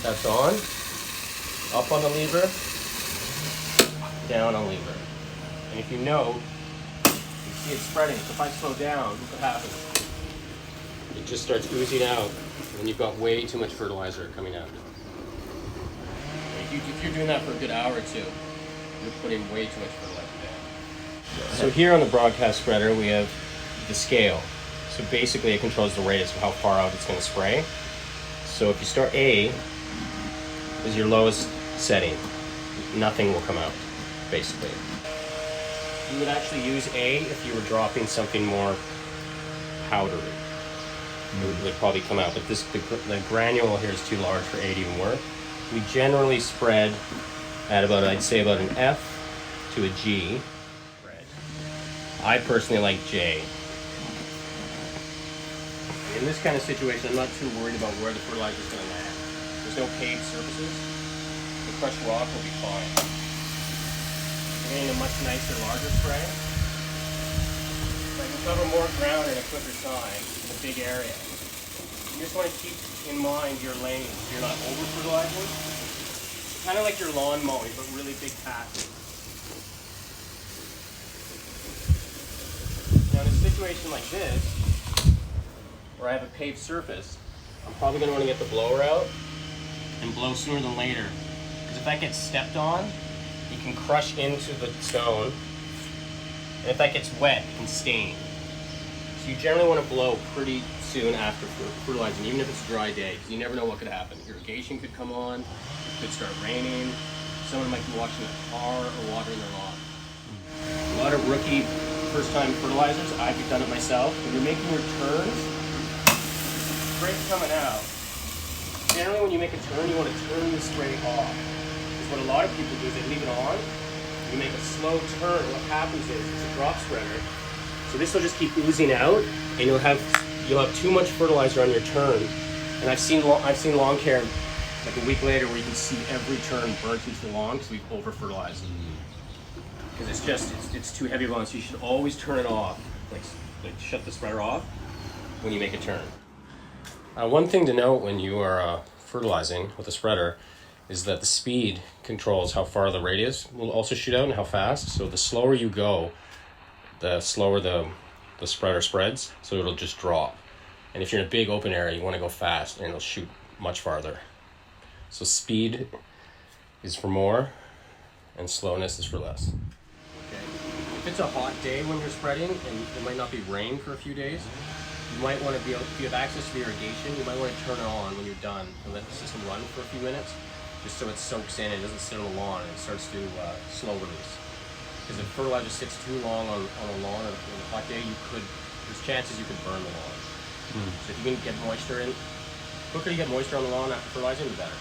That's on. Up on the lever, down on lever. And if you know, you see it spreading. So if I slow down, look what happens. It just starts oozing out, and you've got way too much fertilizer coming out. If you're doing that for a good hour or two, you're putting way too much fertilizer down. So here on the broadcast spreader, we have the scale. So basically it controls the radius of how far out it's going to spray. So if you start A, is your lowest setting, nothing will come out, basically. You would actually use A if you were dropping something more powdery. It would probably come out, but the granule here is too large for A to even work. We generally spread at about, I'd say about an F to a G. I personally like J. In this kind of situation, I'm not too worried about where the fertilizer is going to land. There's no paved surfaces. The crushed rock will be fine. You're getting a much nicer, larger spray. So I can cover more ground in a quicker time in a big area. You just want to keep in mind your lane so you're not over-fertilizing. Kind of like your lawn mowing, but really big patches. Now in a situation like this, where I have a paved surface, I'm probably going to want to get the blower out and blow sooner than later. Because if that gets stepped on, you can crush into the stone. And if that gets wet, it can stain. So you generally want to blow pretty soon after fertilizing, even if it's a dry day, because you never know what could happen. Irrigation could come on, it could start raining, someone might be washing their car or watering their lawn. A lot of rookie first-time fertilizers, I've done it myself. When you're making your turns, spray's coming out. Generally when you make a turn, you want to turn the spray off. Because what a lot of people do is they leave it on, you make a slow turn, what happens is it's a drop spreader. So this will just keep oozing out, and you'll have too much fertilizer on your turn. And I've seen lawn care like a week later where you can see every turn burnt into the lawn because we've over-fertilized. Because it's too heavy of on, so you should always turn it off, like shut the spreader off when you make a turn. One thing to note when you are fertilizing with a spreader is that the speed controls how far the radius will also shoot out and how fast. So the slower you go, the slower the spreader spreads, so it'll just drop. And if you're in a big open area, you want to go fast and it'll shoot much farther. So speed is for more and slowness is for less. Okay. If it's a hot day when you're spreading and it might not be rain for a few days, you might want to be able, if you have access to the irrigation, you might want to turn it on when you're done and let the system run for a few minutes, just so it soaks in and doesn't sit on the lawn and it starts to slow release. Because if fertilizer sits too long on a lawn on a hot day, there's chances you could burn the lawn. So if you can get moisture in, the quicker you get moisture on the lawn after fertilizing, the better.